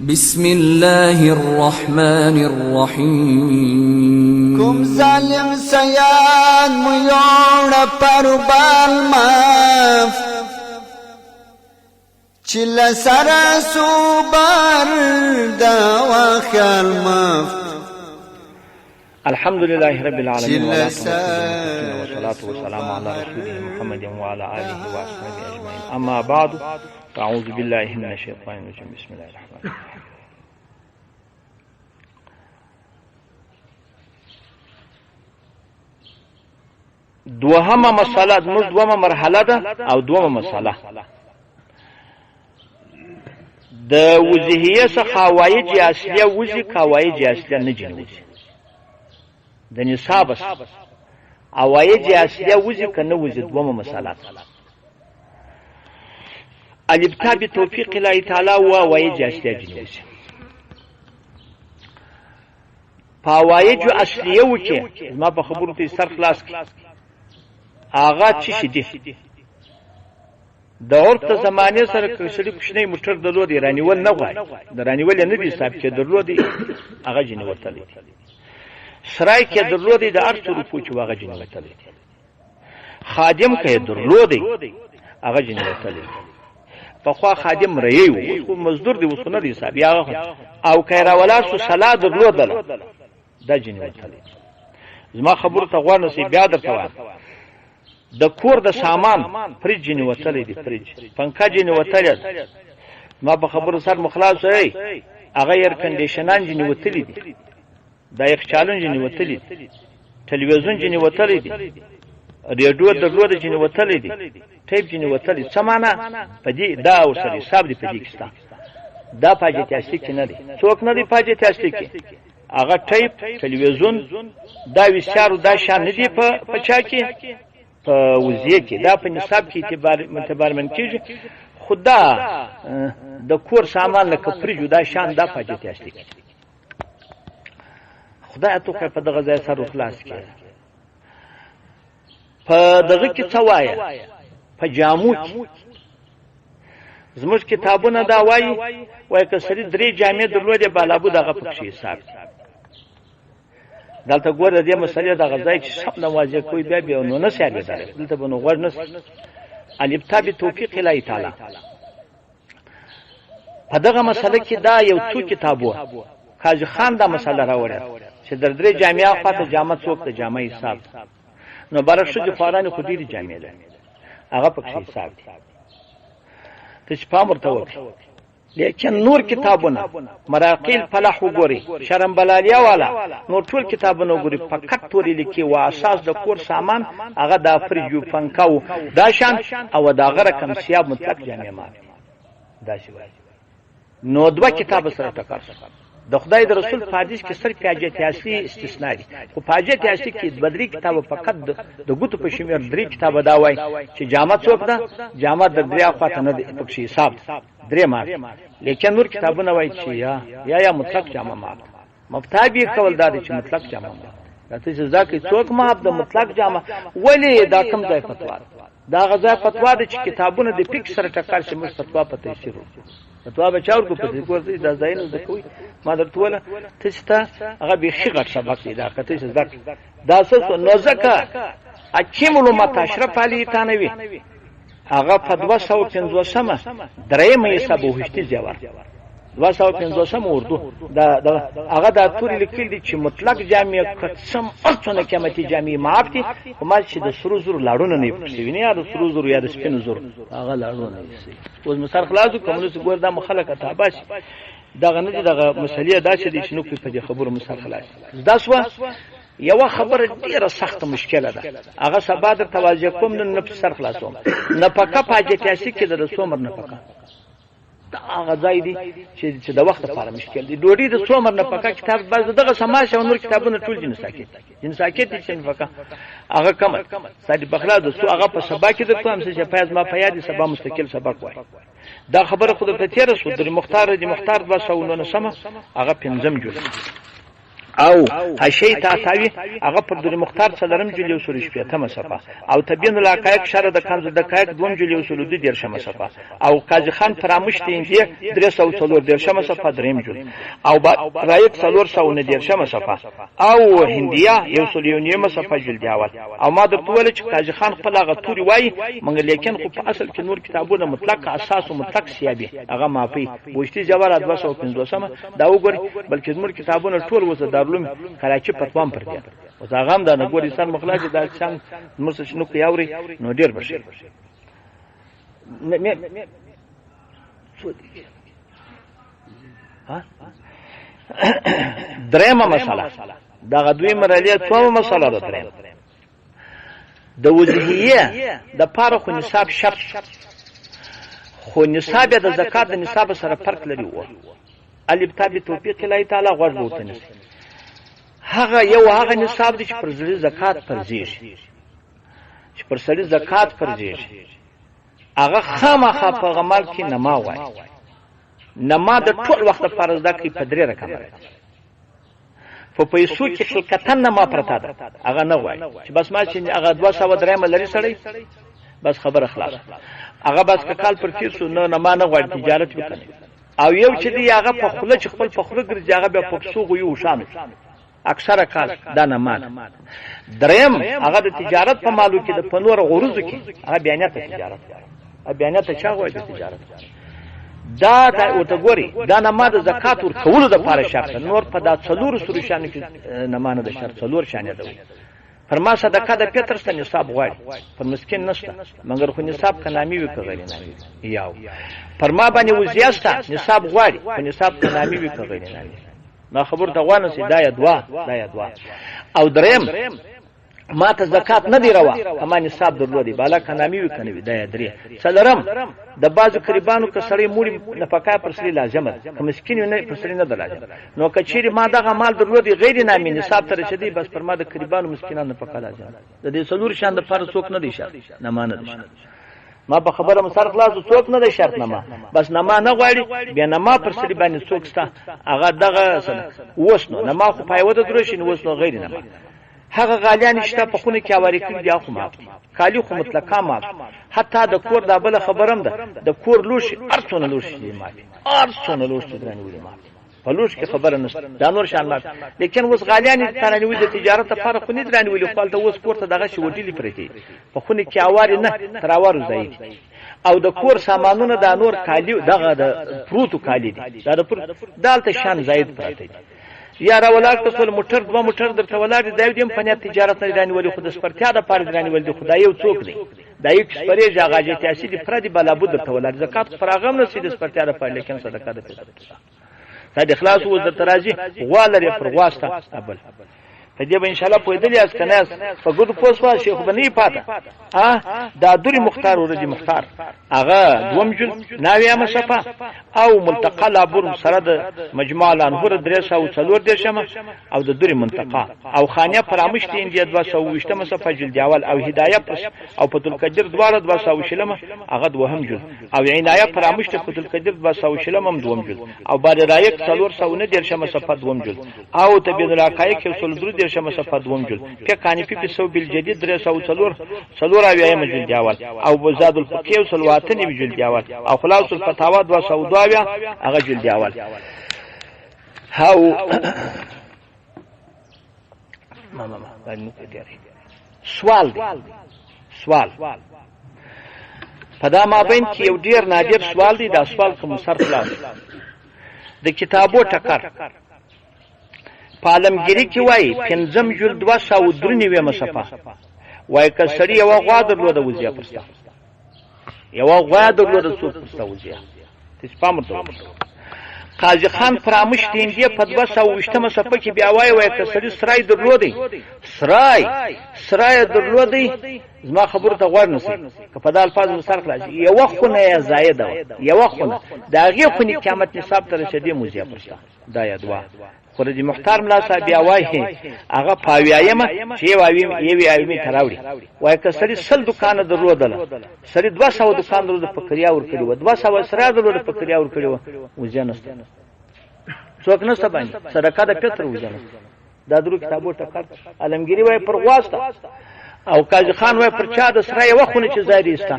بسم الله الرحمن الرحیم. کم ظالم سیاد میوڑ پربال ماف چل سرا سوبر دوا خیال ماف. الحمد لله رب العالمين والصلاة والسلام على رسوله محمد وعلى آله وأصحابه أجمعين. أما بعد فأعوذ بالله من الشيطان الرجيم. بسم الله الرحمن الرحيم. دوهمه مسأله زموږ دوهمه مرحله ده او دوهمه مسأله د وضعیه څخه حوایج اصلیه وضع حوایج اصلیه نه جنوزي د نصاب حوایج اصلیه وضع کنه وضع دوهمه مسأله الابتاء بتوفیق الله تعالی و حوایج اصلیه جنوزي په حوایج اصلیه وکي ما په خبرو ته سر خلاص کی آغا چی شدی د اورته زمانه سره کښړي کوشنی موټر درلودي رانیول نه غواړي د رانیول نه دي صاحب چې درلودي هغه جن ورتلې سرای کې درلودي د 800 روپو چې هغه جن ورتلې خادم کې درلودي هغه جن ورتلې په خوا خادم رہی او مزدور دی وسونه دي صاحب یا او کایرا ولا سو صلا درلودل د جن ورتلې زما خبر ته غوړ نصیب بیا درته د کور د سامان فریج جن وتلې دي فریج پنکا جن وتلې ما په خبرو سره مخلاص وي هغه ایر کنډیشنان جن وتلې دي دا یو چالنج جن وتلې دي ټلویزیون جن وتلې دي ریډیو درلود جن وتلې دي ټیپ جن وتلې سمانه په دې دا اوسري حساب دي په دې کې ستا دا پاجتیاستیک نه دي څوک نه دي پاجتیاستیک هغه ټیپ ټلویزیون دا وسارو دا شان نه دي په چا کې په وضعیه کې دا په نصاب کې اعتبار من کېږي خدا د کور سامان لکه فریج دا شان دا پاجتي اصلي خدای ته په دغه ځای سره خلاص کړي په دغه کې څوایا په جامو کې زموږ کتابونه دا وایي کسری درې جامې درلودې بالابو دغه پکې حساب دلته ګوره دې مسلې د غزای چې سب نوازه کوي بیا نو نه سیاله ده دلته بنو غوړ نه الابتاء بتوفیق الله تعالی په دغه مسله کې دا یو څو کتابو کاج خان دا مسله راوړل چې در درې جامعه خاطر جامع څوک ته جامع حساب نو برښت د فارانه خو دې جامع ده هغه پکې حساب دي ته شپه مرته وکړه لیکن نور کتابونه مراقیل فلاح وګوري شرم بلالیا والا نور ټول کتابونه وګوري فقط توري لیکي وا اساس د کور سامان هغه د فریجو فنکاو دا شان او دا غره کم سیاب مطلق جامع ما دا شی وای نو دوا کتاب سره ټکر د خدای د رسول حدیث کې صرف حاجت اصلي استثناء دي خو حاجت اصلي کې بدري کتاب فقط د ګوتو په شمیر درې کتاب دا وای چې جامع څوک ده جامع د دریا خاطر نه په حساب درې ما لیکن نور کتابونه وایي چې یا مطلق جامع ما مبتابي کول دا چې مطلق جامع ما دا چې ځکه څوک ما د مطلق جامع ولی دا کوم ځای فتوا دا غزا فتوا د کتابونه د فکر سره ټکر شي مستطوا په تفسیر فتوا به چاور کو په کوم ځای دا ځاین د کوي ما درته ولا تستا هغه به خغت سبق دا کته ځکه دا څه نو ځکه اکیملو مت اشرف علی تانوی هغه په 250 درېمه حساب وشتي ځوار 250 اردو دا هغه د توري لیکل دي چې مطلق جامع قسم اصله قیمتي جامع معاف دي کومه چې د سرو زرو لاړونه نه پښوینه یا د سرو زرو یا د سپینو زرو هغه لاړونه نه اوس مثال خلاصو کومه څه ګور دا مخالفه تاباش دغه نه دغه مسلې دا چې د شنو په دې خبرو مثال خلاص دا سو یو خبره ډیره سخت مشکله ده هغه سبا د توجه کوم نه په سر خلاصوم نه پکا پاجتیاسي کې د څومر نه پکا دا هغه ځای دی چې د وخت لپاره مشکل دی ډوډۍ د څومر نه پکا کتاب بعض دغه سماش او نور کتابونه ټول جن ساکت دي چې پکا هغه کم سادي بخلا د سو هغه په سبا کې د کوم څه فیض ما پیادي سبا مستقل سبق وای دا خبره خود په تیر سو د مختار 209 هغه پنځم جوړ او حشی تاتاوی هغه پر در مختار څلرم جلد یو سل شپېتمه صفحه او تبین الحقایق شرح د کنز دقایق دوم جلد یو سل دوه دیرشمه صفحه او قاضی خان فراموش دی 304 دیرشمه صفحه دریم جلد او رایت 419 صفحه او هندیا یو سل یو نیمه صفحه جلد اول او ما درته ویل چې قاضی خان خپل هغه توري وای مګر لیکن خو په اصل کې نور کتابونه مطلق اساس او مطلق سیابي هغه معافي بوشتي جوهر 250 دا وګوري بلکې نور کتابونه ټول وسه دارلوم کراچي پتوام پر دي او هغه هم دا نه ګوري سن مخلاص دا څنګه مرسه شنو کې اوري نو ډیر بشي ها درېمه مسله دا غدوی مرحله څومره مسله ده درېمه د وجهیه د پاره خو نصاب شرط خو نصاب د زکات د نصاب سره فرق لري و الف تابع توفیق الله تعالی غوړ بوته نشي هغه نصاب دي چې پر زړه زکات فرض شي چې پر سړي زکات فرض شي هغه خامخا په غمال کې نما وای نما د ټول وخت فرض ده کې په درې رقم په پیسو کې حقیقتن نما پرتا ده هغه نه وای چې بس ما چې هغه 200 درهم لري سړی بس خبر اخلاص هغه بس کال پر تیر سو نه نما نه غواړي تجارت وکړي او یو چې دی هغه په خله چې خپل په خله ګرځي هغه به په سوق یو شامل اکثره کال دا نه مان دریم هغه د تجارت په مالو کې د پنور غروزو کې هغه بیانات تجارت بیانات چا غواړي تجارت دا ورته ګوري دا نماز زکات ور کول د پاره شرط نور په دا څلور سروشان کې نمانه د شرط څلور شانه ده فرما صدقه د پیترسته نصاب غواړي پر مسکین نشته مګر خو نصاب کنامي وي کغیر نه یاو فرما باندې وزیاسته نصاب غواړي خو نصاب کنامي وي کغیر نه ما خبر ته غوانه سي دا دوا او دریم ما ته زکات نه دی روا اما نصاب درلودي بالا کنامي وي کنه دا درې څلرم د بازو قریبانو کسړې موري نفقه پر سړي لازم ده مسکین نه پر سړي نه ده لازم نو کچيري ما دغه مال درلودي غیر نامي نصاب تر شدي بس پر ما د قریبانو مسکینانو نفقه لازم ده د دې څلور شان د پر څوک نه دي شرط نه مان ده ما په خبره مسر خلاص څوک نه ده شرط نه بس نه ما نه غواړي بیا نه ما پر سړي باندې څوک ستا هغه دغه وسنو نه ما خو پایوده دروشي نو وسنو غیر نه هغه غالیان شته په خونه کې اواري کړي دی خو ماف کالی خو مطلقاً ماف حتی د کور د بل خبرم ده د کور لوش ارڅونه لوش دی ماف ارڅونه لوش درنه ویل ماف په لوش کې خبره نشته دا نور شان ماف لیکن اوس غالیان ترانه وی د تجارت فرق نه درنه ویل خپل ته اوس کور ته دغه شی وټیلی پرتی په خونه کې اواري نه تراور زید او د کور سامانونه د نور کالی دغه د پروتو کالی دي دا د دالته شان زید پراته یا راولار تاسو موټر دوا موټر درته ولار دی دیم په تجارت نه رانی ولی خود سپرتیا د پاره رانی ول دی خدای یو څوک دی دا یک سپری جاغاجه تاسو دی فردی بلا بود درته ولار زکات فراغم نه سید سپرتیا د پاره لیکن صدقه ده دا د اخلاص او د ترازی غوالری پر واسطه ابل په دې به ان شاء الله په دې اس کناس په ګډ پوسوا شیخ بنی پاته دا دوری مختار ورجی مختار هغه دوم جل ناویه صفه او ملتقى لابور سره د مجموعه الانهور درس او څلور درشمه او د دوری منطقه او خانیه فرامشت اندیا 220 صفه جلد اول او هدايه او فتل کجر دواړه 220 هغه دوهم جل او عنایه فرامشت فتل کجر 220 هم دوم جل او بعد رایق څلور سونه درشمه صفه دوم جل او تبین الحقایق څلور شمه صفه دوم جل په کانفی په سو بل جدید درس او څلور اویه مجل دیوال او زاد الفقيه وسلواتنی بجل دیوال او خلاص الفتاوا 202 هغه جل دیوال هاو ماما باندې تیاری سوال پدا ما بین کې یو ډیر نادر سوال دی دا سوال کوم سر خلاص د کتابو ټکر پالمګری کې وای پنځم جلد 293 صفحه وای کسړی یو غوا درلوده وزیا پرستا یو غوا درلوده څو پرستا وزیا تاسو پامرته قاضی خان فراموش دین دی په 220 صفحه کې بیا وای کسړی سرای درلوده سرای درلوده زما خبره ته غوړ نسی که په دال الفاظ مسر خلاص یو خونه زائده یو خونه داغه خونی قیامت نصاب تر شدی موزیا پرستا دا یادوا خورجی محترم لا صاحب وای هغه پاویایم چې وایي تراوړي وای کسری سل دکان درلودل سری 200 دکان درلود فکریا ور کړو 200 سره درلود فکریا ور کړو وځنست څوک نه سبانی صدقه د پتر وځنست دا درو کتابو ټکر علمگیری وای پر غواسته او قاضي خان وای پر چا د سره یو خونه چې زاری استا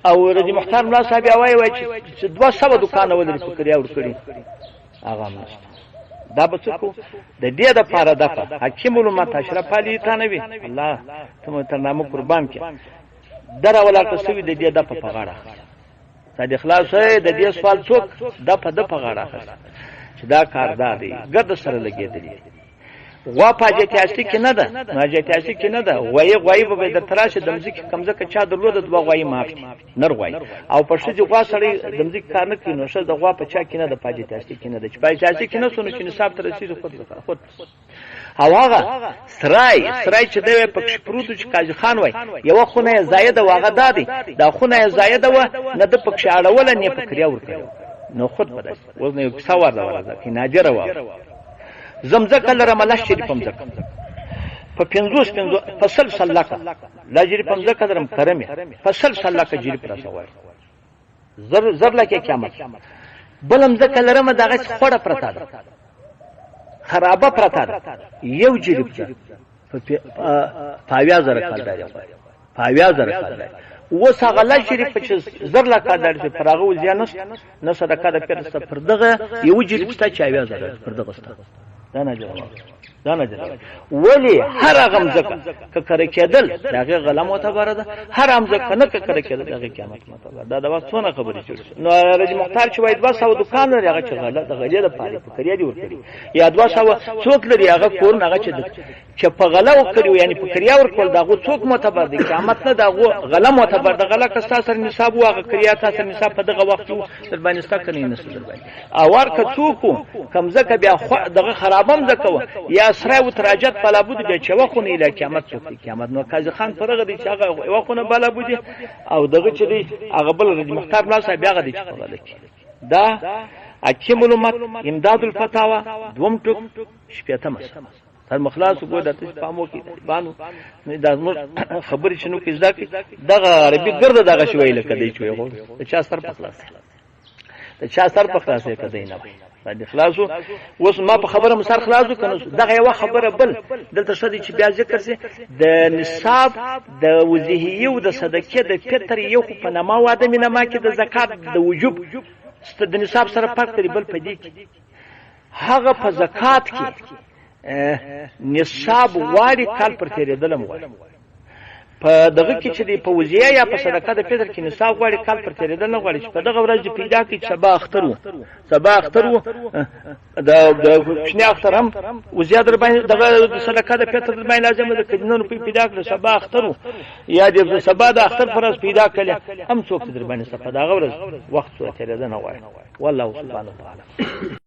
او رضی محترم الله صاحب وای چې 200 دکان ولري فکریا ور کړی هغه نشته دا به څوک د دې د پاره دغه حکیم علماء اشرف علي تانوي الله ته تر نامه قربان کې دره ولا کسوي د دې د په غاړه صادق خلاص د دې سوال څوک د په غاړه چې دا کار دی ګرد سره لګېدلی غوا پاجتیاستی کې نه ده ماجتیاستی کې نه ده غوي به د تراشه د مزیک کمزه که چا درلود د غوي معاف نر غوي او په شې غوا سړی د مزیک کار نه کوي نو شه د غوا په چا کې نه ده پاجتیاستی کې نه ده چې پاجتیاستی کې نه سونه چې نصاب تر رسید خود هغه سرای چې دوی پکښ پروت چې قاضي خان وای یو خونه زاید واغه دادی دا خونه زاید و نه د پکښ اړول نه فکریا ور کړو نو خود بدل وزن یو څوار دا ورته کې ناجره و زمزک لرم الله شریف مزک په 50 فصل سلاکه لا جری مزک درم کرمه فصل سلاکه جری پر سوال زر لکه قیامت بلم زک لرم دغه خوړه پرتا ده خرابه پرتا ده یو جری په پاویا زره کال دی پاویا زره کال دی و سغلا شریف چې زر لکه درته پرغه وزیانس نه صدقه د پرسته پر دغه یو جری پستا چاویا زره پر دغه ستا دا نه جواب ولی هر غم زکه ک کړه کېدل دغه غلام معتبر ده هر غم زکه نه ک کړه کېدل دغه قیامت معتبر دا د وخت څونه خبرې جوړ نو رجی مختار چې وای 200 دکان لري هغه چې غلط غلې د پاره فکریا دی ورکړي یا 200 څوک لري هغه کور هغه چې په غلا وکړي یعنی فکریا ورکول دغه څوک معتبر دي قیامت نه دغه غلا معتبر د غلا کستا سره نصاب واغه کړیا تاسو نصاب په دغه وخت در باندې ستا کني نه سره باندې اور ک څوک کم زکه بیا دغه خرابم زکه یا سره و تراجت بلا بود د چوخونه اله قیامت څوک قیامت نو قاضي خان فرغه دي چې هغه وخونه بلا بود او دغه چې دی هغه بل رج مختار الله صاحب هغه دي چې غلط دا حکیم علماء امداد الفتاوا دوم ټوک شپته مس تر مخلاص کو د تاسو پامو کې بانو دا خبرې شنو کې ځکه دغه عربي ګرد دغه شوی لکه دی چې یو چا سر پخلاص ته چا سر پخلاص کړي نه د خلاصو اوس ما په خبره مسار خلاصو کنه دغه یو خبره بل دلته شدي چې بیا ذکر سي د نصاب د وجهي او د صدقه د فطر یو په نما واده مینه ما کې د زکات د وجوب د نصاب سره فرق دی بل پدې کې هغه په زکات کې نصاب واري کال پر تیرېدل مو په دغه کې چې دی په وزیه یا په صدقه د فطر کې نصاب غواړي کال پر تیرېدل نه غواړي په دغه ورځ پیدا کې سبا اخترو د شنه اختر هم وزیه در باندې دغه صدقه د فطر در باندې لازم ده کله نو پیدا کړ سبا اخترو یا د سبا د اختر فرض پیدا کړي هم څوک در باندې صفه دغه ورځ وخت تیرېدل نه غواړي والله سبحانه وتعالى